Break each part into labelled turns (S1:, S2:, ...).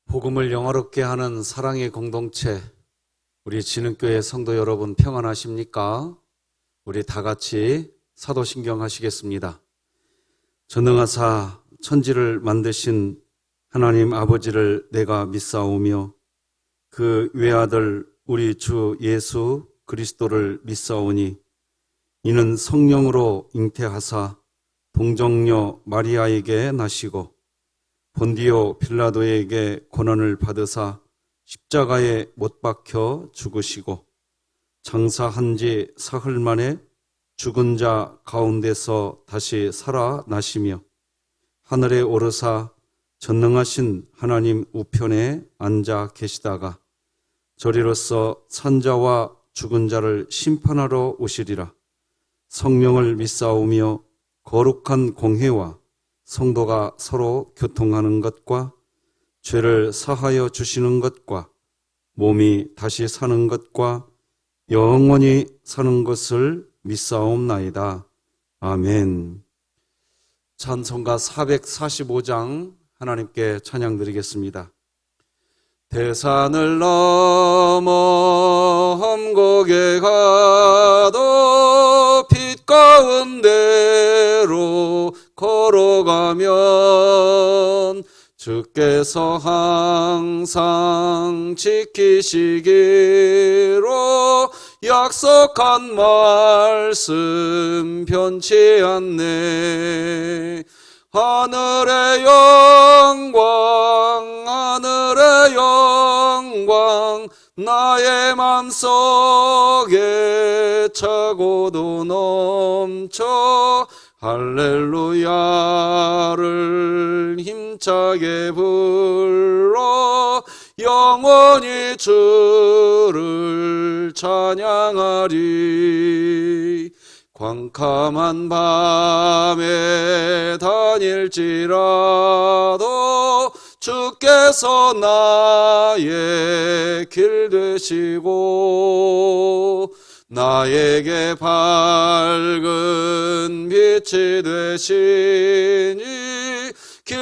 S1: 복음을 영화롭게 하는 사랑의 공동체, 우리 진흥교회 성도 여러분 평안하십니까? 우리 다 같이 사도신경 하시겠습니다. 전능하사 천지를 만드신 하나님 아버지를 내가 믿사오며 그 외아들 우리 주 예수 그리스도를 믿사오니 이는 성령으로 잉태하사 동정녀 마리아에게 나시고 본디오 빌라도에게 고난을 받으사 십자가에 못 박혀 죽으시고 장사한 지 사흘 만에 죽은 자 가운데서 다시 살아나시며 하늘에 오르사 전능하신 하나님 우편에 앉아 계시다가 저리로서 산자와 죽은 자를 심판하러 오시리라. 성령을 믿사오며 거룩한 공회와 성도가 서로 교통하는 것과 죄를 사하여 주시는 것과 몸이 다시 사는 것과 영원히 사는 것을 믿사옵나이다. 아멘. 찬송가 445장 하나님께 찬양 드리겠습니다. 대산을 넘어 험곡에 가도 빛 가운데로 걸어가면 주께서 항상 지키시기로 약속한 말씀 변치 않네. 하늘의 영광 하늘의 영광 나의 맘속에 차고도 넘쳐 할렐루야를 힘차게 불러 영원히 주를 찬양하리. 광캄한 밤에 다닐지라도 주께서 나의 길 되시고 나에게 밝은 빛이 되시니 길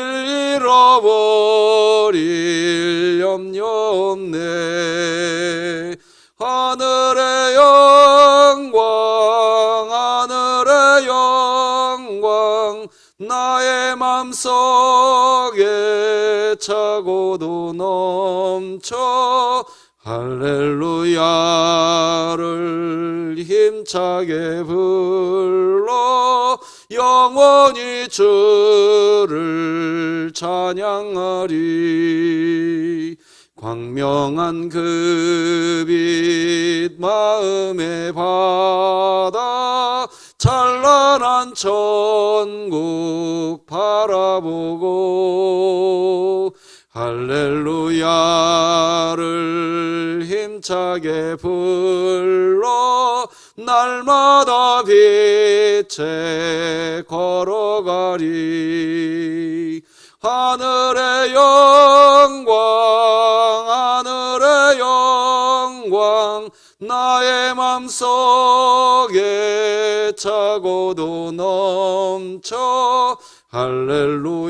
S1: 잃어버릴 염려 없네. 하늘의 영광 하늘의 영광 나의 맘속에 차고도 넘쳐 할렐루야를 힘차게 불러 영원히 주를 찬양하리. 광명한 그 빛 마음에 받아 찬란한 천국 바라보고 할렐루야를 힘차게 불러 날마다 빛에 걸어가리. 하늘의 영광 하늘의 영광 나의 맘속에 차고도 넘쳐 할렐루야를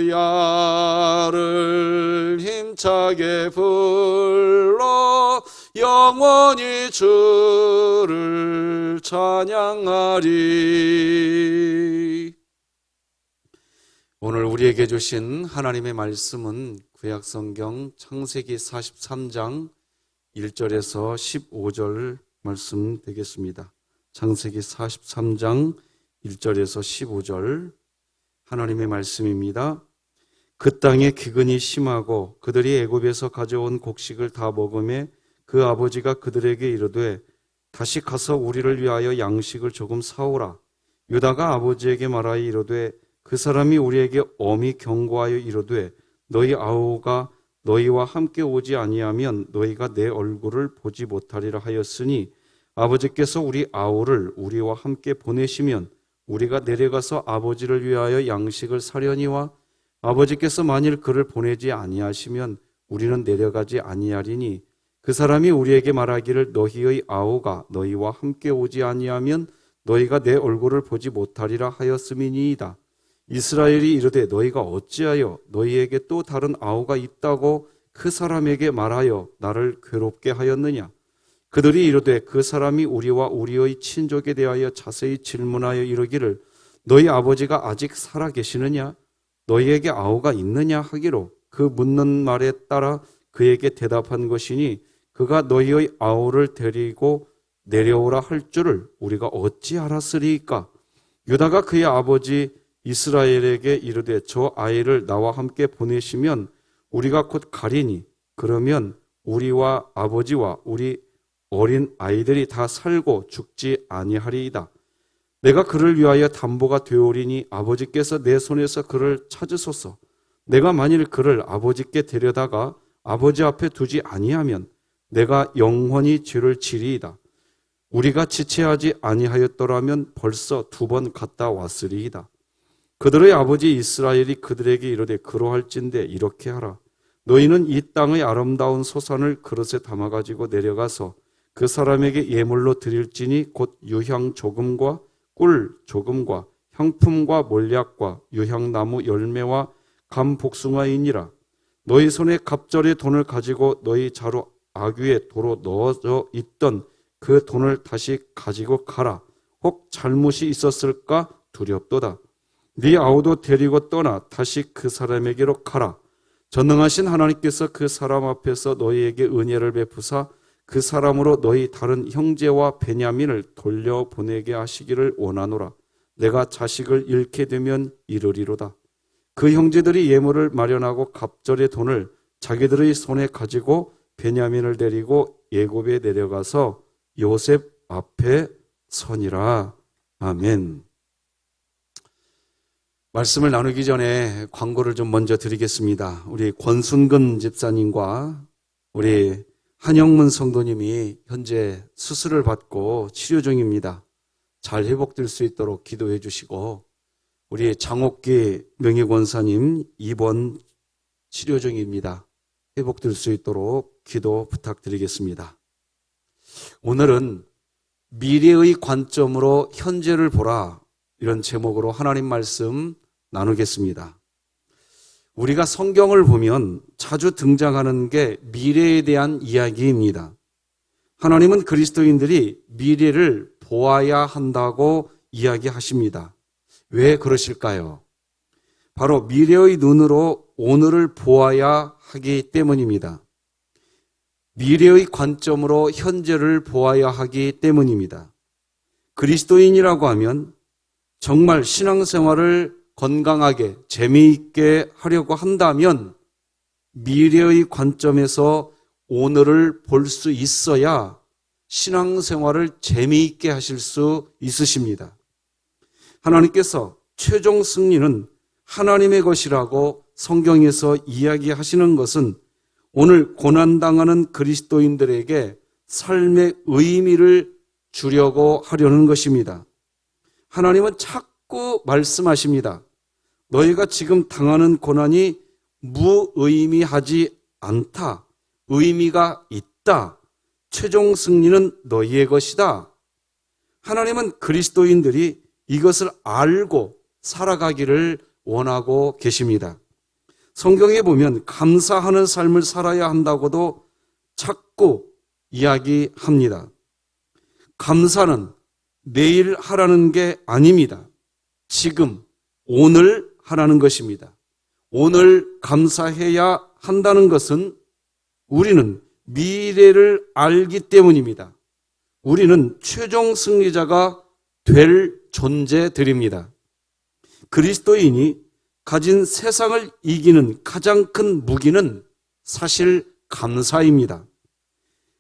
S1: 힘차게 불러 영원히 주를 찬양하리. 오늘 우리에게 주신 하나님의 말씀은 구약성경 창세기 43장 1절에서 15절 말씀 되겠습니다. 창세기 43장 1절에서 15절 하나님의 말씀입니다. 그 땅에 기근이 심하고 그들이 애굽에서 가져온 곡식을 다 먹음에 그 아버지가 그들에게 이르되 다시 가서 우리를 위하여 양식을 조금 사오라. 유다가 아버지에게 말하여 이르되 그 사람이 우리에게 엄히 경고하여 이르되 너희 아우가 너희와 함께 오지 아니하면 너희가 내 얼굴을 보지 못하리라 하였으니 아버지께서 우리 아우를 우리와 함께 보내시면 우리가 내려가서 아버지를 위하여 양식을 사려니와 아버지께서 만일 그를 보내지 아니하시면 우리는 내려가지 아니하리니 그 사람이 우리에게 말하기를 너희의 아우가 너희와 함께 오지 아니하면 너희가 내 얼굴을 보지 못하리라 하였음이니이다. 이스라엘이 이르되 너희가 어찌하여 너희에게 또 다른 아우가 있다고 그 사람에게 말하여 나를 괴롭게 하였느냐? 그들이 이르되 그 사람이 우리와 우리의 친족에 대하여 자세히 질문하여 이르기를 너희 아버지가 아직 살아 계시느냐? 너희에게 아우가 있느냐? 하기로 그 묻는 말에 따라 그에게 대답한 것이니 그가 너희의 아우를 데리고 내려오라 할 줄을 우리가 어찌 알았으리이까? 유다가 그의 아버지 이스라엘에게 이르되 저 아이를 나와 함께 보내시면 우리가 곧 가리니 그러면 우리와 아버지와 우리 어린 아이들이 다 살고 죽지 아니하리이다. 내가 그를 위하여 담보가 되오리니 아버지께서 내 손에서 그를 찾으소서. 내가 만일 그를 아버지께 데려다가 아버지 앞에 두지 아니하면 내가 영원히 죄를 지리이다. 우리가 지체하지 아니하였더라면 벌써 2번 갔다 왔으리이다. 그들의 아버지 이스라엘이 그들에게 이르되 그러할진대 이렇게 하라. 너희는 이 땅의 아름다운 소산을 그릇에 담아가지고 내려가서 그 사람에게 예물로 드릴지니 곧 유향 조금과 꿀 조금과 향품과 몰약과 유향나무 열매와 감 복숭아이니라. 너희 손에 갑절의 돈을 가지고 너희 자루 아귀에 도로 넣어져 있던 그 돈을 다시 가지고 가라. 혹 잘못이 있었을까 두렵도다. 네 아우도 데리고 떠나 다시 그 사람에게로 가라. 전능하신 하나님께서 그 사람 앞에서 너희에게 은혜를 베푸사 그 사람으로 너희 다른 형제와 베냐민을 돌려보내게 하시기를 원하노라. 내가 자식을 잃게 되면 이르리로다. 그 형제들이 예물을 마련하고 갑절의 돈을 자기들의 손에 가지고 베냐민을 데리고 애굽에 내려가서 요셉 앞에 서니라. 아멘. 말씀을 나누기 전에 광고를 좀 먼저 드리겠습니다. 우리 권순근 집사님과 우리 한영문 성도님이 현재 수술을 받고 치료 중입니다. 잘 회복될 수 있도록 기도해 주시고 우리 장옥기 명예권사님 입원 치료 중입니다. 회복될 수 있도록 기도 부탁드리겠습니다. 오늘은 미래의 관점으로 현재를 보라 이런 제목으로 하나님 말씀 나누겠습니다. 우리가 성경을 보면 자주 등장하는 게 미래에 대한 이야기입니다. 하나님은 그리스도인들이 미래를 보아야 한다고 이야기하십니다. 왜 그러실까요? 바로 미래의 눈으로 오늘을 보아야 하기 때문입니다. 미래의 관점으로 현재를 보아야 하기 때문입니다. 그리스도인이라고 하면 정말 신앙생활을 건강하게 재미있게 하려고 한다면 미래의 관점에서 오늘을 볼 수 있어야 신앙생활을 재미있게 하실 수 있으십니다. 하나님께서 최종 승리는 하나님의 것이라고 성경에서 이야기하시는 것은 오늘 고난당하는 그리스도인들에게 삶의 의미를 주려고 하려는 것입니다. 하나님은 자꾸 말씀하십니다. 너희가 지금 당하는 고난이 무의미하지 않다. 의미가 있다. 최종 승리는 너희의 것이다. 하나님은 그리스도인들이 이것을 알고 살아가기를 원하고 계십니다. 성경에 보면 감사하는 삶을 살아야 한다고도 자꾸 이야기합니다. 감사는 내일 하라는 게 아닙니다. 지금, 오늘 하라는 것입니다. 오늘 감사해야 한다는 것은 우리는 미래를 알기 때문입니다. 우리는 최종 승리자가 될 존재들입니다. 그리스도인이 가진 세상을 이기는 가장 큰 무기는 사실 감사입니다.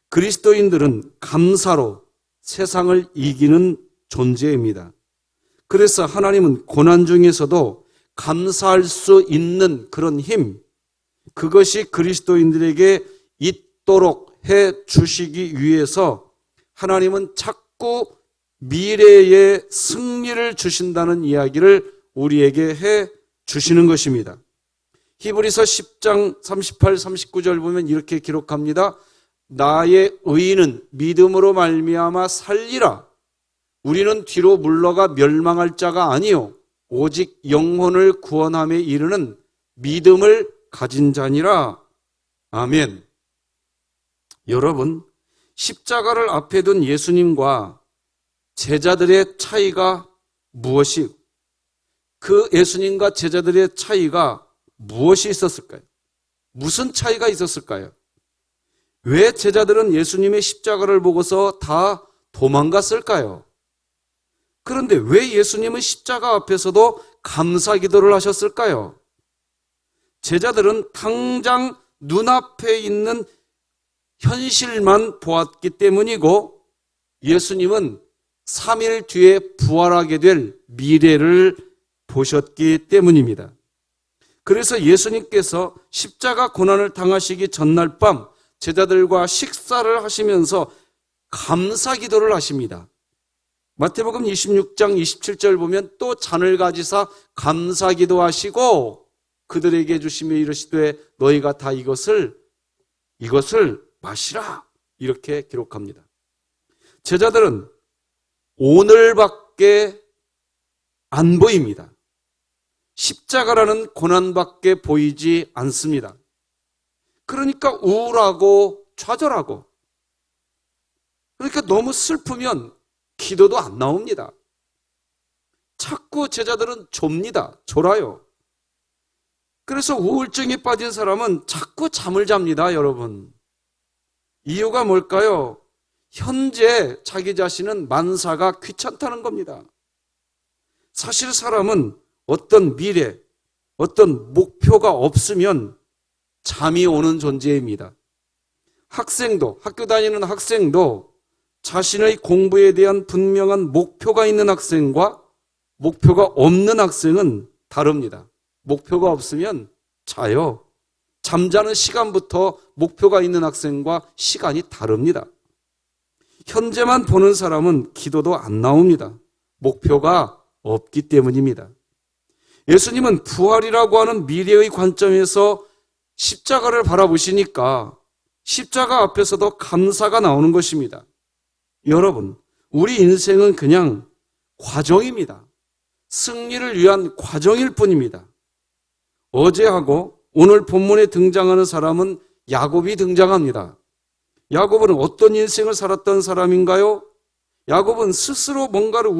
S1: 그리스도인들은 감사로 세상을 이기는 존재입니다. 그래서 하나님은 고난 중에서도 감사할 수 있는 그런 힘, 그것이 그리스도인들에게 있도록 해 주시기 위해서 하나님은 자꾸 미래의 승리를 주신다는 이야기를 우리에게 해 주시는 것입니다. 히브리서 10장 38, 39절 보면 이렇게 기록합니다. 나의 의인은 믿음으로 말미암아 살리라. 우리는 뒤로 물러가 멸망할 자가 아니요 오직 영혼을 구원함에 이르는 믿음을 가진 자니라. 아멘. 여러분, 십자가를 앞에 둔 예수님과 제자들의 차이가 무엇이, 그 예수님과 제자들의 차이가 무엇이 있었을까요? 무슨 차이가 있었을까요? 왜 제자들은 예수님의 십자가를 보고서 다 도망갔을까요? 그런데 왜 예수님은 십자가 앞에서도 감사 기도를 하셨을까요? 제자들은 당장 눈앞에 있는 현실만 보았기 때문이고, 예수님은 3일 뒤에 부활하게 될 미래를 보셨기 때문입니다. 그래서 예수님께서 십자가 고난을 당하시기 전날 밤 제자들과 식사를 하시면서 감사 기도를 하십니다. 마태복음 26장 27절 보면 또 잔을 가지사 감사 기도하시고 그들에게 주시며 이르시되 너희가 다 이것을 마시라, 이렇게 기록합니다. 제자들은 오늘밖에 안 보입니다. 십자가라는 고난밖에 보이지 않습니다. 그러니까 우울하고 좌절하고, 그러니까 너무 슬프면 기도도 안 나옵니다. 자꾸 제자들은 좁니다. 졸아요. 그래서 우울증에 빠진 사람은 자꾸 잠을 잡니다, 여러분. 이유가 뭘까요? 현재 자기 자신은 만사가 귀찮다는 겁니다. 사실 사람은 어떤 미래, 어떤 목표가 없으면 잠이 오는 존재입니다. 학생도, 학교 다니는 학생도 자신의 공부에 대한 분명한 목표가 있는 학생과 목표가 없는 학생은 다릅니다. 목표가 없으면 자요. 잠자는 시간부터 목표가 있는 학생과 시간이 다릅니다. 현재만 보는 사람은 기도도 안 나옵니다. 목표가 없기 때문입니다. 예수님은 부활이라고 하는 미래의 관점에서 십자가를 바라보시니까 십자가 앞에서도 감사가 나오는 것입니다. 여러분, 우리 인생은 그냥 과정입니다. 승리를 위한 과정일 뿐입니다. 어제하고 오늘 본문에 등장하는 사람은 야곱이 등장합니다. 야곱은 어떤 인생을 살았던 사람인가요? 야곱은 스스로 뭔가를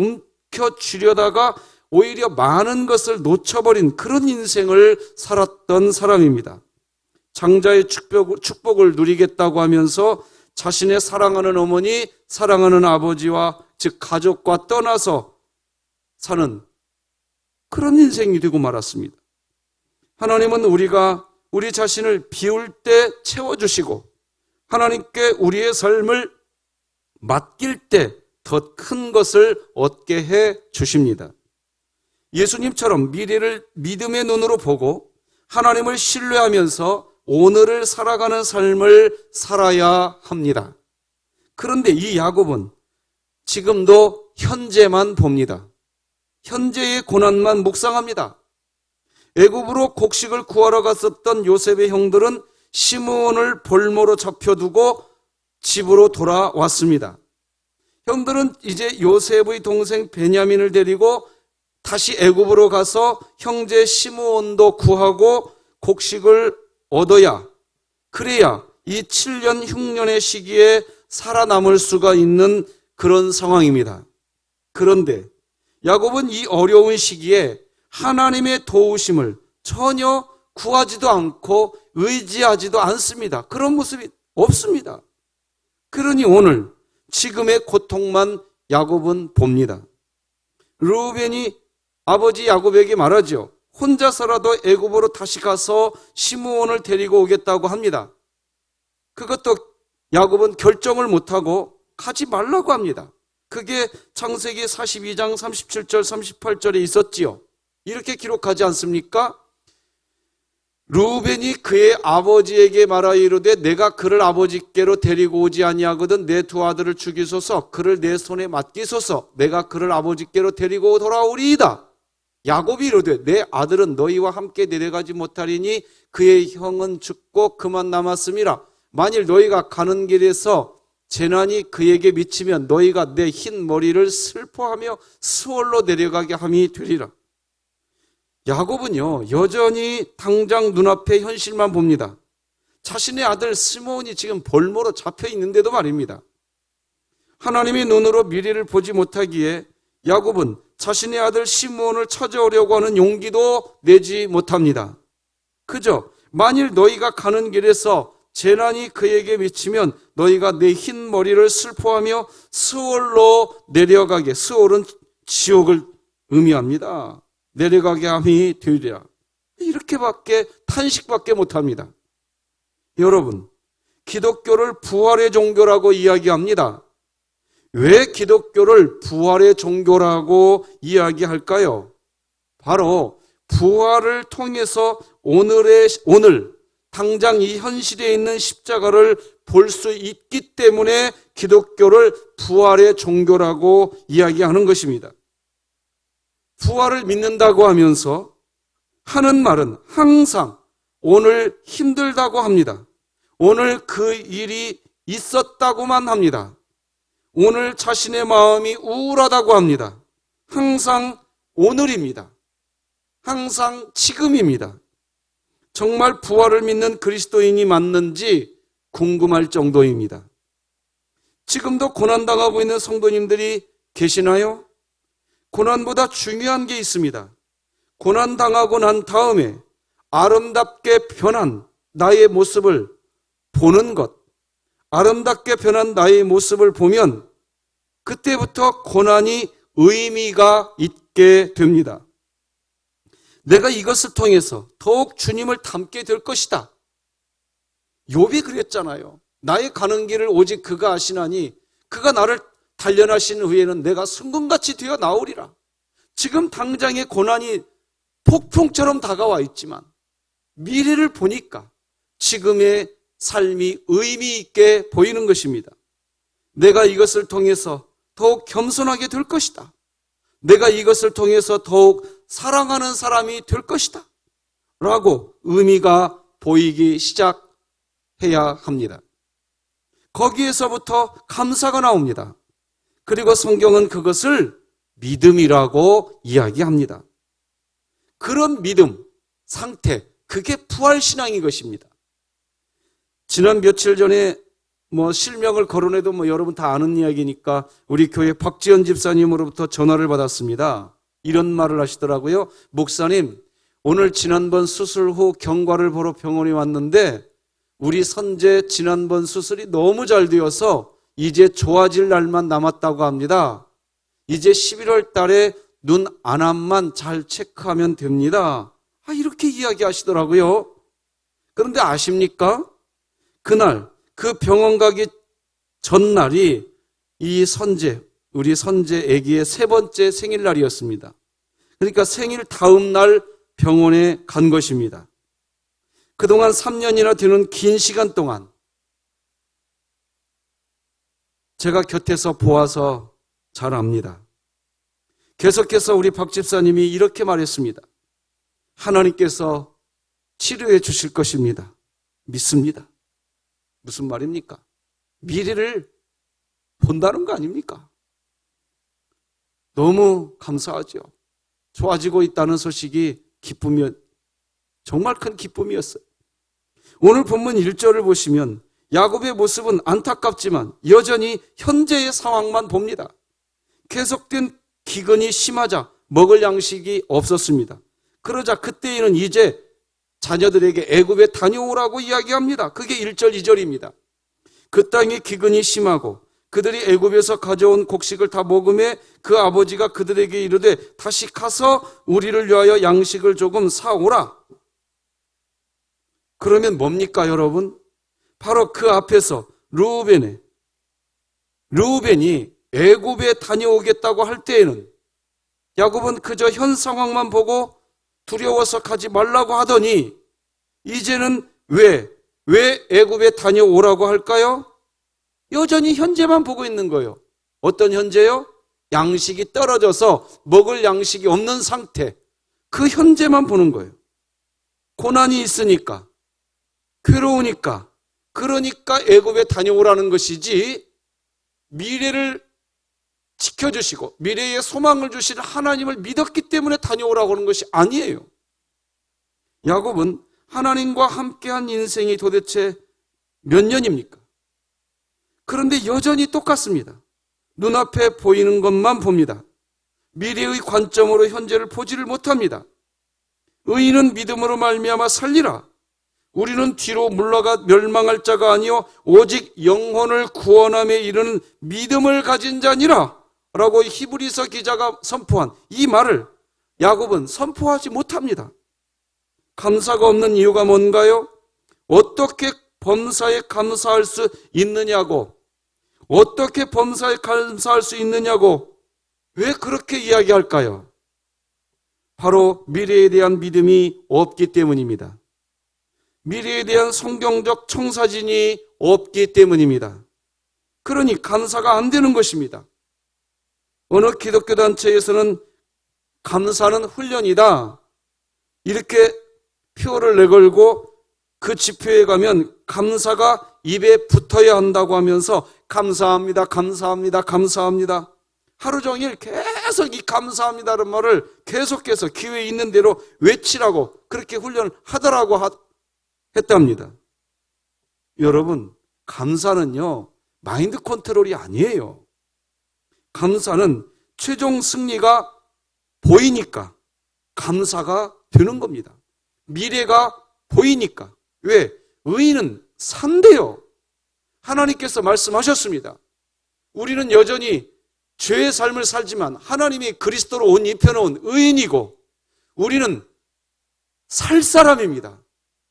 S1: 움켜쥐려다가 오히려 많은 것을 놓쳐버린 그런 인생을 살았던 사람입니다. 장자의 축복을 누리겠다고 하면서 자신의 사랑하는 어머니, 사랑하는 아버지와 즉 가족과 떠나서 사는 그런 인생이 되고 말았습니다. 하나님은 우리가 우리 자신을 비울 때 채워주시고 하나님께 우리의 삶을 맡길 때 더 큰 것을 얻게 해 주십니다. 예수님처럼 미래를 믿음의 눈으로 보고 하나님을 신뢰하면서 오늘을 살아가는 삶을 살아야 합니다. 그런데 이 야곱은 지금도 현재만 봅니다. 현재의 고난만 묵상합니다. 애굽으로 곡식을 구하러 갔었던 요셉의 형들은 시므온을 볼모로 잡혀두고 집으로 돌아왔습니다. 형들은 이제 요셉의 동생 베냐민을 데리고 다시 애굽으로 가서 형제 시므온도 구하고 곡식을 얻어야, 그래야 이 7년 흉년의 시기에 살아남을 수가 있는 그런 상황입니다. 그런데 야곱은 이 어려운 시기에 하나님의 도우심을 전혀 구하지도 않고 의지하지도 않습니다. 그런 모습이 없습니다. 그러니 오늘 지금의 고통만 야곱은 봅니다. 르우벤이 아버지 야곱에게 말하죠. 혼자서라도 애굽으로 다시 가서 시므온을 데리고 오겠다고 합니다. 그것도 야곱은 결정을 못하고 가지 말라고 합니다. 그게 창세기 42장 37절 38절에 있었지요. 이렇게 기록하지 않습니까? 르우벤이 그의 아버지에게 말하여 이르되 내가 그를 아버지께로 데리고 오지 아니하거든 내 두 아들을 죽이소서 그를 내 손에 맡기소서 내가 그를 아버지께로 데리고 돌아오리이다. 야곱이 이르되 내 아들은 너희와 함께 내려가지 못하리니 그의 형은 죽고 그만 남았음이라. 만일 너희가 가는 길에서 재난이 그에게 미치면 너희가 내 흰 머리를 슬퍼하며 수월로 내려가게 함이 되리라. 야곱은요 여전히 당장 눈앞의 현실만 봅니다. 자신의 아들 시므온이 지금 볼모로 잡혀 있는데도 말입니다. 하나님의 눈으로 미래를 보지 못하기에 야곱은 자신의 아들 시므온을 찾아오려고 하는 용기도 내지 못합니다. 그저 만일 너희가 가는 길에서 재난이 그에게 미치면 너희가 내 흰 머리를 슬퍼하며 스올로 내려가게, 스올은 지옥을 의미합니다. 내려가게 함이 되리라. 이렇게밖에 탄식밖에 못합니다. 여러분, 기독교를 부활의 종교라고 이야기합니다. 왜 기독교를 부활의 종교라고 이야기할까요? 바로 부활을 통해서 오늘 당장 이 현실에 있는 십자가를 볼 수 있기 때문에 기독교를 부활의 종교라고 이야기하는 것입니다. 부활을 믿는다고 하면서 하는 말은 항상 오늘 힘들다고 합니다. 오늘 그 일이 있었다고만 합니다. 오늘 자신의 마음이 우울하다고 합니다. 항상 오늘입니다. 항상 지금입니다. 정말 부활을 믿는 그리스도인이 맞는지 궁금할 정도입니다. 지금도 고난당하고 있는 성도님들이 계시나요? 고난보다 중요한 게 있습니다. 고난당하고 난 다음에 아름답게 변한 나의 모습을 보는 것, 아름답게 변한 나의 모습을 보면 그때부터 고난이 의미가 있게 됩니다. 내가 이것을 통해서 더욱 주님을 닮게 될 것이다. 욥이 그랬잖아요. 나의 가는 길을 오직 그가 아시나니 그가 나를 단련하신 후에는 내가 순금같이 되어 나오리라. 지금 당장의 고난이 폭풍처럼 다가와 있지만 미래를 보니까 지금의 삶이 의미 있게 보이는 것입니다. 내가 이것을 통해서 더욱 겸손하게 될 것이다. 내가 이것을 통해서 더욱 사랑하는 사람이 될 것이다. 라고 의미가 보이기 시작해야 합니다. 거기에서부터 감사가 나옵니다. 그리고 성경은 그것을 믿음이라고 이야기합니다. 그런 믿음, 상태, 그게 부활신앙인 것입니다. 지난 며칠 전에 실명을 거론해도 여러분 다 아는 이야기니까 우리 교회 박지연 집사님으로부터 전화를 받았습니다. 이런 말을 하시더라고요. 목사님, 오늘 지난번 수술 후 경과를 보러 병원에 왔는데 우리 선재 지난번 수술이 너무 잘 되어서 이제 좋아질 날만 남았다고 합니다. 이제 11월 달에 눈 안암만 잘 체크하면 됩니다. 이렇게 이야기하시더라고요. 그런데 아십니까? 그날 그 병원 가기 전날이 이 선재, 우리 선재 아기의 3번째 생일날이었습니다. 그러니까 생일 다음 날 병원에 간 것입니다. 그동안 3년이나 되는 긴 시간 동안 제가 곁에서 보아서 잘 압니다. 계속해서 우리 박 집사님이 이렇게 말했습니다. 하나님께서 치료해 주실 것입니다. 믿습니다. 무슨 말입니까? 미래를 본다는 거 아닙니까? 너무 감사하죠. 좋아지고 있다는 소식이 기쁨이 정말 큰 기쁨이었어요. 오늘 본문 1절을 보시면 야곱의 모습은 안타깝지만 여전히 현재의 상황만 봅니다. 계속된 기근이 심하자 먹을 양식이 없었습니다. 그러자 그때에는 이제 자녀들에게 애굽에 다녀오라고 이야기합니다. 그게 1절, 2절입니다. 그 땅에 기근이 심하고 그들이 애굽에서 가져온 곡식을 다 먹음에 그 아버지가 그들에게 이르되 다시 가서 우리를 위하여 양식을 조금 사오라. 그러면 뭡니까 여러분? 바로 그 앞에서 르우벤이 애굽에 다녀오겠다고 할 때에는 야곱은 그저 현 상황만 보고 두려워서 가지 말라고 하더니 이제는 왜 애굽에 다녀오라고 할까요? 여전히 현재만 보고 있는 거예요. 어떤 현재요? 양식이 떨어져서 먹을 양식이 없는 상태. 그 현재만 보는 거예요. 고난이 있으니까, 괴로우니까, 그러니까 애굽에 다녀오라는 것이지 미래를 지켜주시고 미래의 소망을 주실 하나님을 믿었기 때문에 다녀오라고 하는 것이 아니에요. 야곱은 하나님과 함께한 인생이 도대체 몇 년입니까? 그런데 여전히 똑같습니다. 눈앞에 보이는 것만 봅니다. 미래의 관점으로 현재를 보지를 못합니다. 의인은 믿음으로 말미암아 살리라. 우리는 뒤로 물러가 멸망할 자가 아니요 오직 영혼을 구원함에 이르는 믿음을 가진 자니라 라고 히브리서 기자가 선포한 이 말을 야곱은 선포하지 못합니다. 감사가 없는 이유가 뭔가요? 어떻게 범사에 감사할 수 있느냐고, 어떻게 범사에 감사할 수 있느냐고 왜 그렇게 이야기할까요? 바로 미래에 대한 믿음이 없기 때문입니다. 미래에 대한 성경적 청사진이 없기 때문입니다. 그러니 감사가 안 되는 것입니다. 어느 기독교 단체에서는 감사는 훈련이다, 이렇게 표를 내걸고 그 집회에 가면 감사가 입에 붙어야 한다고 하면서 감사합니다, 감사합니다, 감사합니다. 하루 종일 계속 이 감사합니다라는 말을 계속해서 기회 있는 대로 외치라고 그렇게 훈련을 하더라고 했답니다. 여러분, 감사는요, 마인드 컨트롤이 아니에요. 감사는 최종 승리가 보이니까 감사가 되는 겁니다. 미래가 보이니까. 왜? 의인은 산대요. 하나님께서 말씀하셨습니다. 우리는 여전히 죄의 삶을 살지만 하나님이 그리스도로 옷 입혀놓은 의인이고 우리는 살 사람입니다.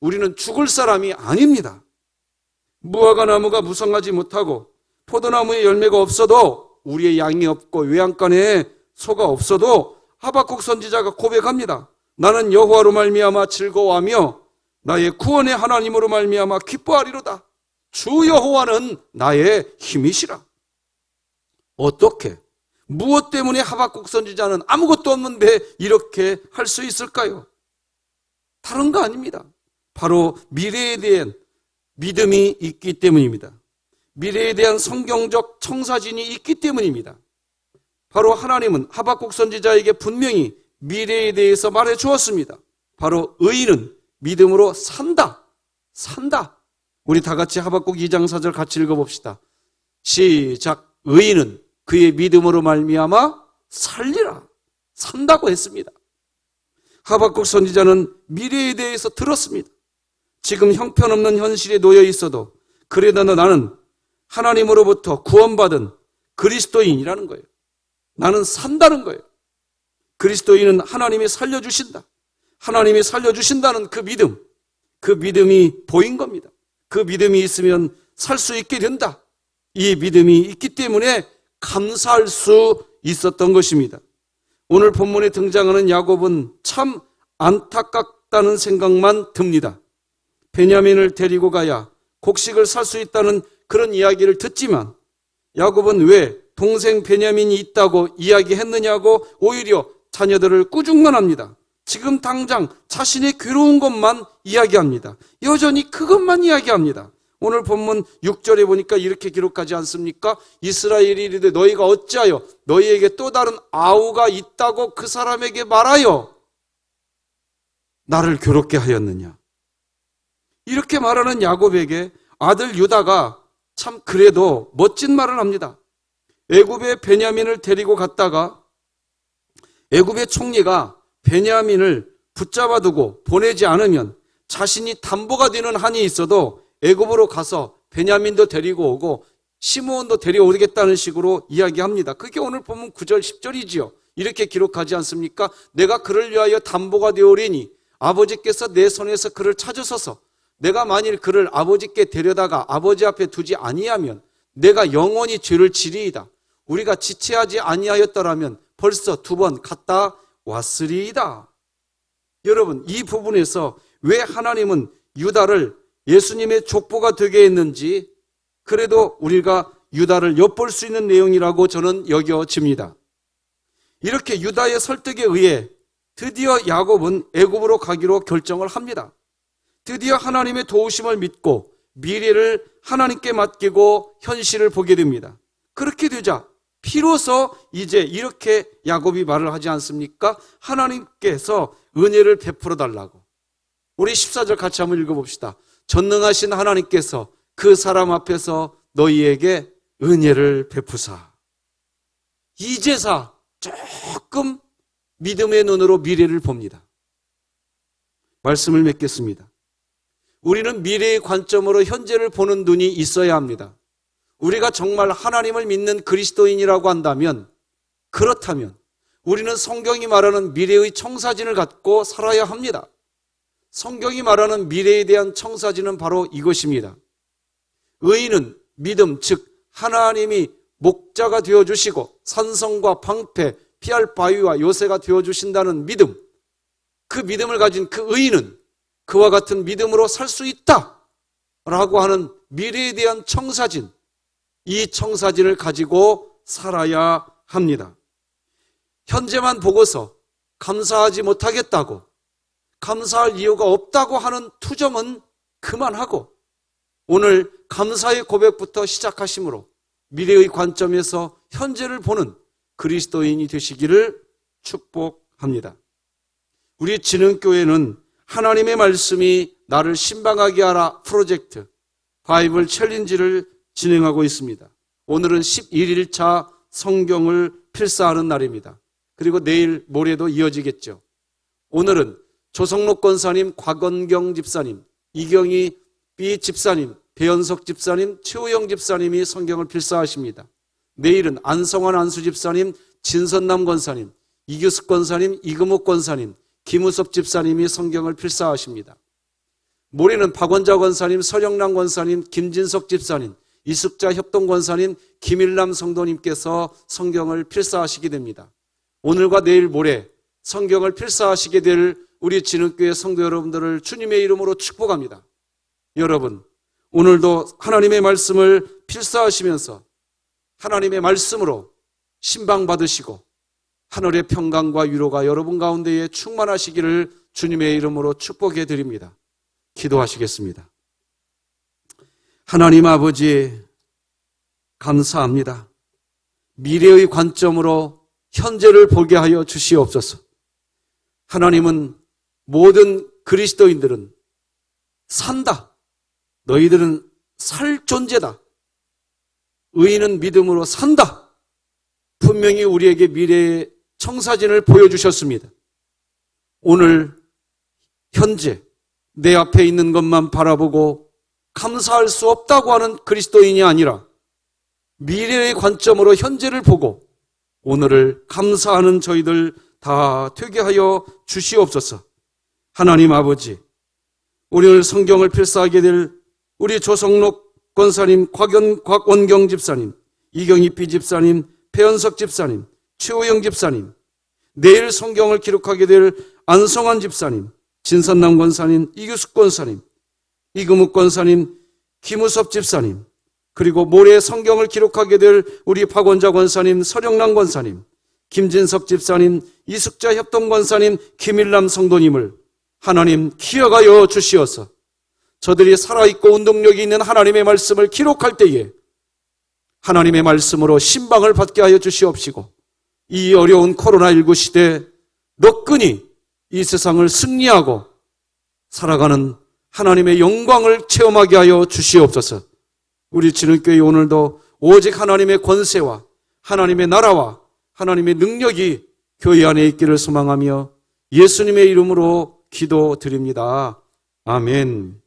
S1: 우리는 죽을 사람이 아닙니다. 무화과 나무가 무성하지 못하고 포도나무에 열매가 없어도 우리의 양이 없고 외양간에 소가 없어도 하박국 선지자가 고백합니다. 나는 여호와로 말미암아 즐거워하며 나의 구원의 하나님으로 말미암아 기뻐하리로다. 주 여호와는 나의 힘이시라. 어떻게? 무엇 때문에 하박국 선지자는 아무것도 없는데 이렇게 할 수 있을까요? 다른 거 아닙니다. 바로 미래에 대한 믿음이 있기 때문입니다. 미래에 대한 성경적 청사진이 있기 때문입니다. 바로 하나님은 하박국 선지자에게 분명히 미래에 대해서 말해 주었습니다. 바로 의인은 믿음으로 산다. 산다. 우리 다 같이 하박국 2장 4절 같이 읽어봅시다. 시작. 의인은 그의 믿음으로 말미암아 살리라. 산다고 했습니다. 하박국 선지자는 미래에 대해서 들었습니다. 지금 형편없는 현실에 놓여 있어도 그래도 나는 하나님으로부터 구원받은 그리스도인이라는 거예요. 나는 산다는 거예요. 그리스도인은 하나님이 살려주신다. 하나님이 살려주신다는 그 믿음, 그 믿음이 보인 겁니다. 그 믿음이 있으면 살 수 있게 된다. 이 믿음이 있기 때문에 감사할 수 있었던 것입니다. 오늘 본문에 등장하는 야곱은 참 안타깝다는 생각만 듭니다. 베냐민을 데리고 가야 곡식을 살 수 있다는 그런 이야기를 듣지만 야곱은 왜 동생 베냐민이 있다고 이야기했느냐고 오히려 자녀들을 꾸중만 합니다. 지금 당장 자신의 괴로운 것만 이야기합니다. 여전히 그것만 이야기합니다. 오늘 본문 6절에 보니까 이렇게 기록하지 않습니까? 이스라엘이 이르되 너희가 어찌하여 너희에게 또 다른 아우가 있다고 그 사람에게 말하여 나를 괴롭게 하였느냐. 이렇게 말하는 야곱에게 아들 유다가 참 그래도 멋진 말을 합니다. 애굽에 베냐민을 데리고 갔다가 애굽의 총리가 베냐민을 붙잡아 두고 보내지 않으면 자신이 담보가 되는 한이 있어도 애굽으로 가서 베냐민도 데리고 오고 시므온도 데려오겠다는 식으로 이야기합니다. 그게 오늘 보면 9절 10절이지요. 이렇게 기록하지 않습니까? 내가 그를 위하여 담보가 되오리니 아버지께서 내 손에서 그를 찾으소서. 내가 만일 그를 아버지께 데려다가 아버지 앞에 두지 아니하면 내가 영원히 죄를 지리이다. 우리가 지체하지 아니하였더라면 벌써 2번 갔다 왔으리이다. 여러분, 이 부분에서 왜 하나님은 유다를 예수님의 족보가 되게 했는지 그래도 우리가 유다를 엿볼 수 있는 내용이라고 저는 여겨집니다. 이렇게 유다의 설득에 의해 드디어 야곱은 애굽으로 가기로 결정을 합니다. 드디어 하나님의 도우심을 믿고 미래를 하나님께 맡기고 현실을 보게 됩니다. 그렇게 되자 비로소 이제 이렇게 야곱이 말을 하지 않습니까? 하나님께서 은혜를 베풀어 달라고. 우리 14절 같이 한번 읽어봅시다. 전능하신 하나님께서 그 사람 앞에서 너희에게 은혜를 베푸사. 이제사 조금 믿음의 눈으로 미래를 봅니다. 말씀을 맺겠습니다. 우리는 미래의 관점으로 현재를 보는 눈이 있어야 합니다. 우리가 정말 하나님을 믿는 그리스도인이라고 한다면, 그렇다면 우리는 성경이 말하는 미래의 청사진을 갖고 살아야 합니다. 성경이 말하는 미래에 대한 청사진은 바로 이것입니다. 의인은 믿음, 즉 하나님이 목자가 되어주시고 산성과 방패, 피할 바위와 요새가 되어주신다는 믿음, 그 믿음을 가진 그 의인은 그와 같은 믿음으로 살 수 있다 라고 하는 미래에 대한 청사진, 이 청사진을 가지고 살아야 합니다. 현재만 보고서 감사하지 못하겠다고, 감사할 이유가 없다고 하는 투정은 그만하고 오늘 감사의 고백부터 시작하심으로 미래의 관점에서 현재를 보는 그리스도인이 되시기를 축복합니다. 우리 진흥교회는 하나님의 말씀이 나를 신방하게 하라 프로젝트 바이블 챌린지를 진행하고 있습니다. 오늘은 11일차 성경을 필사하는 날입니다. 그리고 내일 모레도 이어지겠죠. 오늘은 조성록 권사님, 곽원경 집사님, 이경희 B 집사님, 배현석 집사님, 최우영 집사님이 성경을 필사하십니다. 내일은 안성환 안수 집사님, 진선남 권사님, 이규숙 권사님, 이금옥 권사님, 김우섭 집사님이 성경을 필사하십니다. 모레는 박원자 권사님, 서령남 권사님, 김진석 집사님, 이숙자 협동 권사님, 김일남 성도님께서 성경을 필사하시게 됩니다. 오늘과 내일 모레 성경을 필사하시게 될 우리 진흥교회 성도 여러분들을 주님의 이름으로 축복합니다. 여러분, 오늘도 하나님의 말씀을 필사하시면서 하나님의 말씀으로 신방받으시고 하늘의 평강과 위로가 여러분 가운데에 충만하시기를 주님의 이름으로 축복해 드립니다. 기도하시겠습니다. 하나님 아버지, 감사합니다. 미래의 관점으로 현재를 보게 하여 주시옵소서. 하나님은 모든 그리스도인들은 산다. 너희들은 살 존재다. 의인은 믿음으로 산다. 분명히 우리에게 미래의 청사진을 보여주셨습니다. 오늘 현재 내 앞에 있는 것만 바라보고 감사할 수 없다고 하는 그리스도인이 아니라 미래의 관점으로 현재를 보고 오늘을 감사하는 저희들 다 되게 하여 주시옵소서. 하나님 아버지, 우리 오늘 성경을 필사하게 될 우리 조성록 권사님, 곽원경 집사님, 이경희 B 집사님, 배현석 집사님, 최호영 집사님, 내일 성경을 기록하게 될 안성환 집사님, 진선남 권사님, 이규숙 권사님, 이금욱 권사님, 김우섭 집사님, 그리고 모레 성경을 기록하게 될 우리 박원자 권사님, 서령남 권사님, 김진석 집사님, 이숙자 협동 권사님, 김일남 성도님을 하나님 기억하여 주시어서 저들이 살아있고 운동력이 있는 하나님의 말씀을 기록할 때에 하나님의 말씀으로 신방을 받게 하여 주시옵시고 이 어려운 코로나19 시대에 너끈히 이 세상을 승리하고 살아가는 하나님의 영광을 체험하게 하여 주시옵소서. 우리 진흥교회 오늘도 오직 하나님의 권세와 하나님의 나라와 하나님의 능력이 교회 안에 있기를 소망하며 예수님의 이름으로 기도드립니다. 아멘.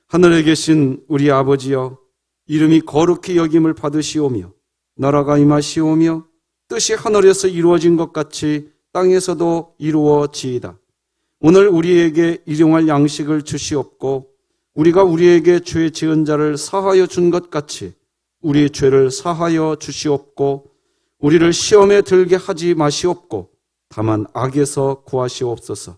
S1: 하늘에 계신 우리 아버지여, 이름이 거룩히 여김을 받으시오며 나라가 임하시오며 뜻이 하늘에서 이루어진 것 같이 땅에서도 이루어지이다. 오늘 우리에게 일용할 양식을 주시옵고 우리가 우리에게 죄 지은 자를 사하여 준 것 같이 우리의 죄를 사하여 주시옵고 우리를 시험에 들게 하지 마시옵고 다만 악에서 구하시옵소서.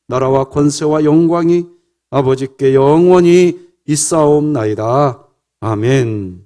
S1: 나라와 권세와 영광이 아버지께 영원히 있사옵나이다. 아멘.